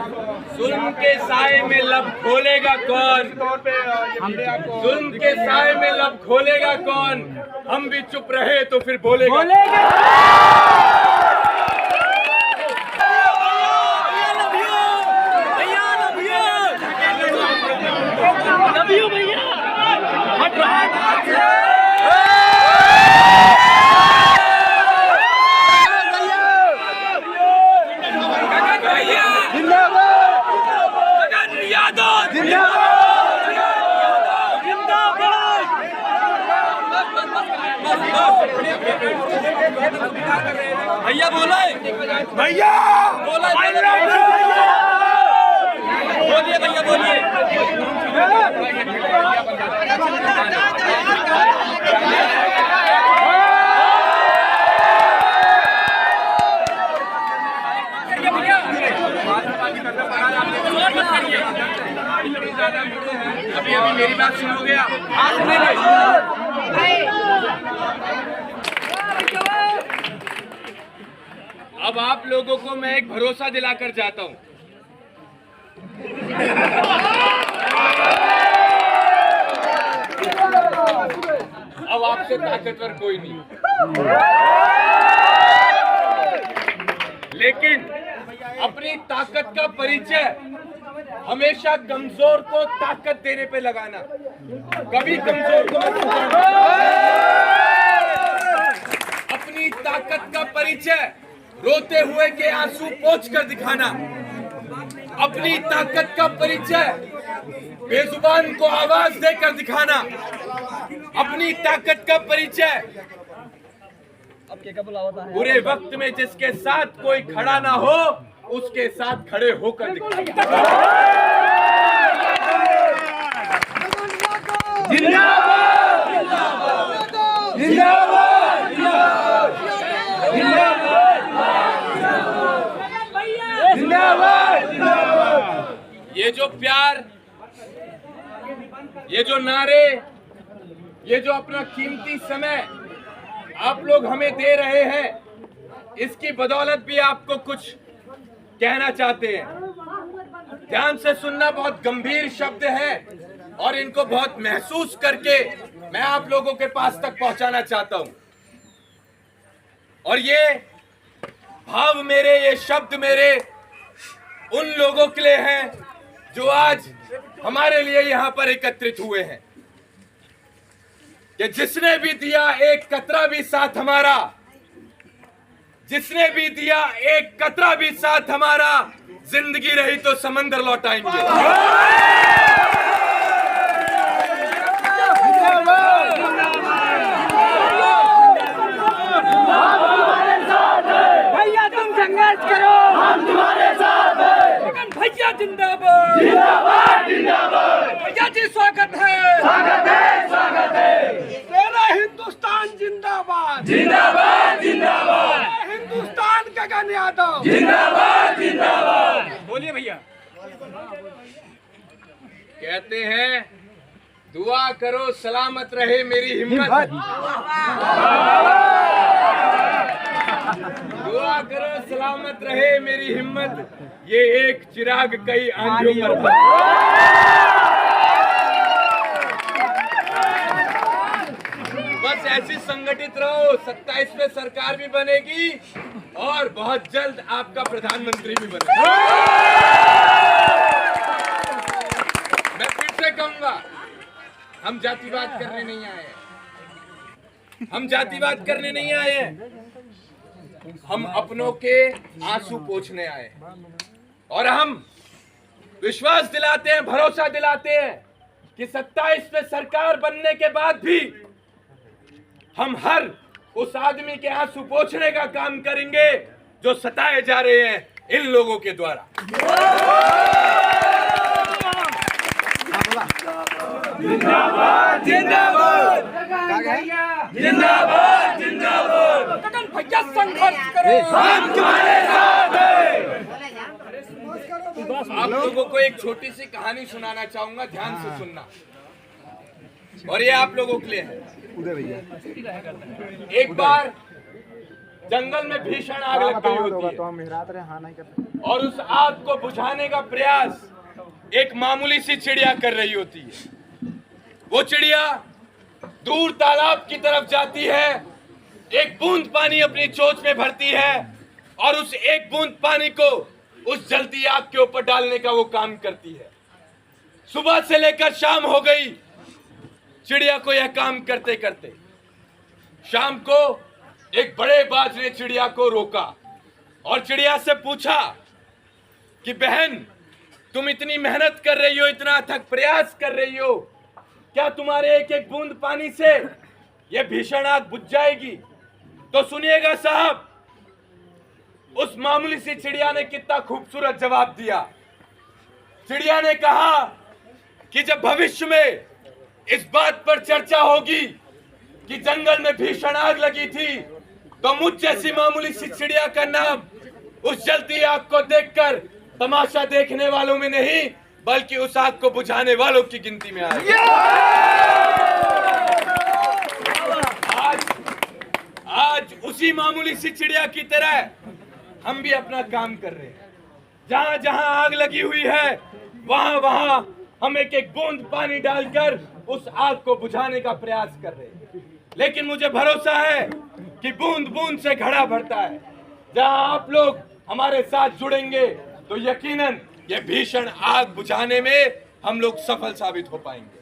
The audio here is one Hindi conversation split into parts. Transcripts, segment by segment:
जुल्म के साए में लब खोलेगा कौन? जुल्म के साए में लब खोलेगा कौन? हम भी चुप रहे तो फिर बोलेगा। भैया बोले, भैया बोले, बोलिए भैया बोलिए। अभी मेरी बात सुनोगे आप? अब आप लोगों को मैं एक भरोसा दिलाकर जाता हूं। अब आपसे ताकतवर कोई नहीं, लेकिन अपनी ताकत का परिचय हमेशा कमजोर को ताकत देने पे लगाना, कभी कमजोर को मत छुपाना। अपनी ताकत का परिचय रोते हुए के आंसू पोंछ कर दिखाना, अपनी ताकत का परिचय बेजुबान को आवाज देकर दिखाना, अपनी ताकत का परिचय बुरे वक्त में जिसके साथ कोई खड़ा ना हो उसके साथ खड़े होकर दिखाना। जिंदाबाद जिंदाबाद जिंदाबाद जिंदाबाद। ये जो प्यार, ये जो नारे, ये जो अपना कीमती समय आप लोग हमें दे रहे हैं, इसकी बदौलत भी आपको कुछ कहना चाहते हैं। ध्यान से सुनना, बहुत गंभीर शब्द है और इनको बहुत महसूस करके मैं आप लोगों के पास तक पहुंचाना चाहता हूं। और ये भाव मेरे, ये शब्द मेरे उन लोगों के लिए हैं जो आज हमारे लिए यहां पर एकत्रित हुए हैं, कि जिसने भी दिया एक कतरा भी साथ हमारा, जिसने भी दिया एक कतरा भी साथ हमारा, जिंदगी रही तो समंदर लौटाएंगे। भैया तुम संघर्ष करो, हम तुम्हारे साथ हैं। भैया जिंदाबाद जिंदाबाद जिंदाबाद। भैया जी स्वागत है, स्वागत है, स्वागत है। तेरा हिंदुस्तान जिंदाबाद जिंदाबाद जिंदाबाद। हिंदुस्तान गगन यादव जिंदाबाद जिंदाबाद। बोलिए भैया। कहते हैं दुआ करो सलामत रहे मेरी हिम्मत, दुआ करो सलामत रहे मेरी हिम्मत, ये एक चिराग कई आंधियों पर। बस ऐसी संगठित रहो, 27 में सरकार भी बनेगी और बहुत जल्द आपका प्रधानमंत्री भी बनेगा। मैं फिर से कहूंगा, हम जातिवाद करने नहीं आए हैं, हम जातिवाद करने नहीं आए हैं, हम अपनों के आंसू पोंछने आए हैं। और हम विश्वास दिलाते हैं, भरोसा दिलाते हैं कि 27 में सरकार बनने के बाद भी हम हर उस आदमी के आंसू पोंछने का काम करेंगे जो सताए जा रहे हैं इन लोगों के द्वारा। जिंदाबाद जिंदाबाद जिंदाबाद जिंदाबाद। भैया संघर्ष करो, हम तुम्हारे साथ हैं। आप लोगों को एक छोटी सी कहानी सुनाना चाहूंगा, ध्यान से सुनना, और ये आप लोगों के लिए है। एक बार जंगल में भीषण आग लग गई होती है और उस आग को बुझाने का प्रयास एक मामूली सी चिड़िया कर रही होती है। वो चिड़िया दूर तालाब की तरफ जाती है, एक बूंद पानी अपनी चोंच में भरती है और उस एक बूंद पानी को उस जलती आग के ऊपर डालने का वो काम करती है। सुबह से लेकर शाम हो गई चिड़िया को यह काम करते करते। शाम को एक बड़े बाज ने चिड़िया को रोका और चिड़िया से पूछा कि बहन, तुम इतनी मेहनत कर रही हो, इतना अथक प्रयास कर रही हो, क्या तुम्हारे एक एक बूंद पानी से यह भीषण आग बुझ जाएगी? तो सुनिएगा साहब, उस मामूली सी चिड़िया ने कितना खूबसूरत जवाब दिया। चिड़िया ने कहा कि जब भविष्य में इस बात पर चर्चा होगी कि जंगल में भीषण आग लगी थी, तो मुझ जैसी मामूली सी चिड़िया का नाम उस जलती आग को देखकर तमाशा देखने वालों में नहीं, बल्कि उस आग को बुझाने वालों की गिनती में आएगा। आज उसी मामूली सी चिड़िया की तरह हम भी अपना काम कर रहे हैं। जहां जहां आग लगी हुई है, वहां वहां हम एक एक बूंद पानी डालकर उस आग को बुझाने का प्रयास कर रहे हैं। लेकिन मुझे भरोसा है कि बूंद बूंद से घड़ा भरता है। जहां आप लोग हमारे साथ जुड़ेंगे तो यकीनन ये भीषण आग बुझाने में हम लोग सफल साबित हो पाएंगे।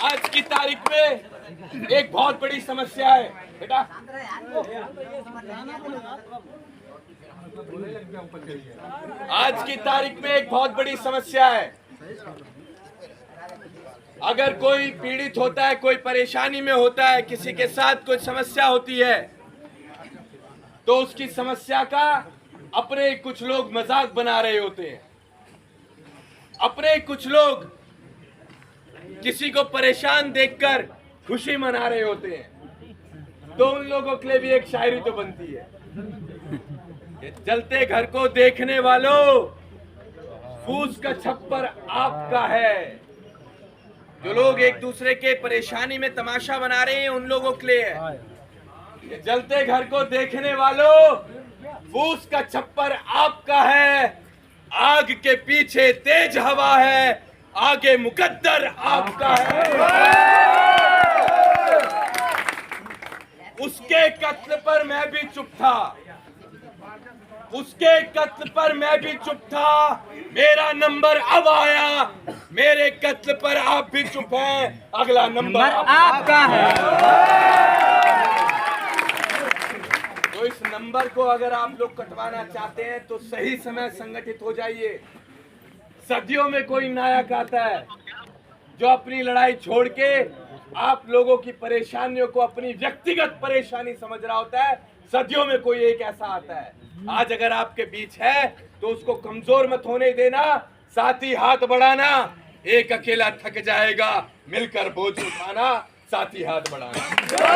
आज की तारीख में एक बहुत बड़ी समस्या है बेटा। आज की तारीख में एक बहुत बड़ी समस्या है। अगर कोई पीड़ित होता है, कोई परेशानी में होता है, किसी के साथ कोई समस्या होती है, तो उसकी समस्या का अपने कुछ लोग मजाक बना रहे होते हैं। अपने कुछ लोग किसी को परेशान देखकर खुशी मना रहे होते हैं। तो उन लोगों के लिए भी एक शायरी तो बनती है, जलते घर को देखने वालों, फूस का छप्पर आपका है। जो लोग एक दूसरे के परेशानी में तमाशा बना रहे हैं, उन लोगों के लिए है। जलते घर को देखने वालों, फूस का छप्पर आपका है। आग के पीछे तेज हवा है, आगे मुकद्दर आपका है। उसके कत्ल पर मैं भी चुप था, उसके कत्ल पर मैं भी चुप था। मेरा नंबर अब आया, मेरे कत्ल पर आप भी चुप हैं, अगला नंबर आपका है। तो इस नंबर को अगर आप लोग कटवाना चाहते हैं तो सही समय संगठित हो जाइए। सदियों में कोई नायक आता है जो अपनी लड़ाई छोड़ के आप लोगों की परेशानियों को अपनी व्यक्तिगत परेशानी समझ रहा होता है। सदियों में कोई एक ऐसा आता है। आज अगर आपके बीच है तो उसको कमजोर मत होने देना, साथ ही हाथ बढ़ाना। एक अकेला थक जाएगा, मिलकर बोझ उठाना, साथ ही हाथ बढ़ाना।